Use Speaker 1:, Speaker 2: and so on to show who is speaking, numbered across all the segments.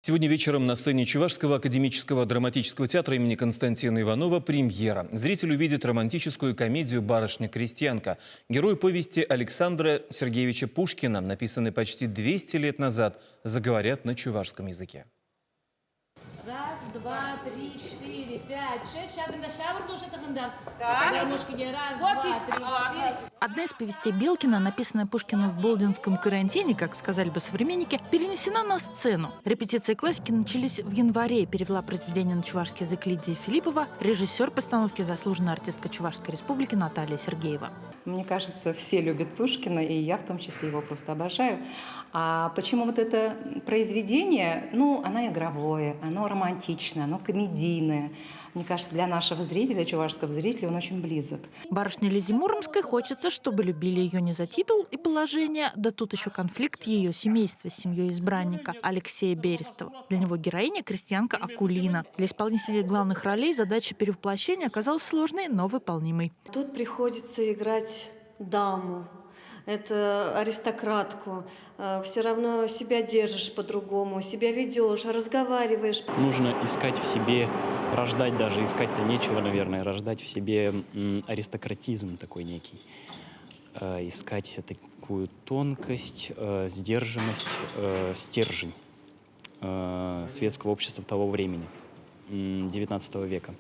Speaker 1: Сегодня вечером на сцене Чувашского академического драматического театра имени Константина Иванова премьера. Зритель увидит романтическую комедию «Барышня-крестьянка». Герой повести Александра Сергеевича Пушкина, написанный почти 200 лет назад, заговорят на чувашском языке.
Speaker 2: Раз, два, три, четыре, пять, шесть. Сейчас
Speaker 3: Одна из повестей Белкина, написанная Пушкиным в Болдинском карантине, как сказали бы современники, перенесена на сцену. Репетиции классики начались в январе. Перевела произведение на чувашский язык Лидия Филиппова, режиссер постановки, заслуженная артистка Чувашской республики Наталья Сергеева.
Speaker 4: Мне кажется, все любят Пушкина, и я в том числе его просто обожаю. А почему вот это произведение? Ну, оно игровое, оно романтичное, оно комедийное. Мне кажется, для нашего зрителя, чувашского зрителя, он очень близок.
Speaker 3: Барышне Лизе Муромской хочется, чтобы любили ее не за титул и положение, да тут еще конфликт ее семейства с семьей избранника Алексея Берестова. Для него героиня – крестьянка Акулина. Для исполнителей главных ролей задача перевоплощения оказалась сложной, но выполнимой.
Speaker 5: Тут приходится играть даму. Это аристократку. Все равно себя держишь по-другому, себя ведешь, разговариваешь.
Speaker 6: Нужно искать в себе, рождать даже, искать-то нечего, наверное, рождать в себе аристократизм такой некий. Искать такую тонкость, сдержанность, стержень светского общества того времени, 19 века.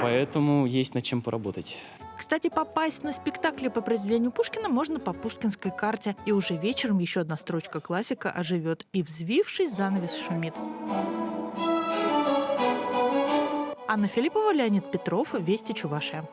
Speaker 6: Поэтому есть над чем поработать.
Speaker 3: Кстати, попасть на спектакли по произведению Пушкина можно по пушкинской карте. И уже вечером еще одна строчка классика оживет. И взвившись, занавес шумит. Анна Филиппова, Леонид Петров, Вести Чувашия.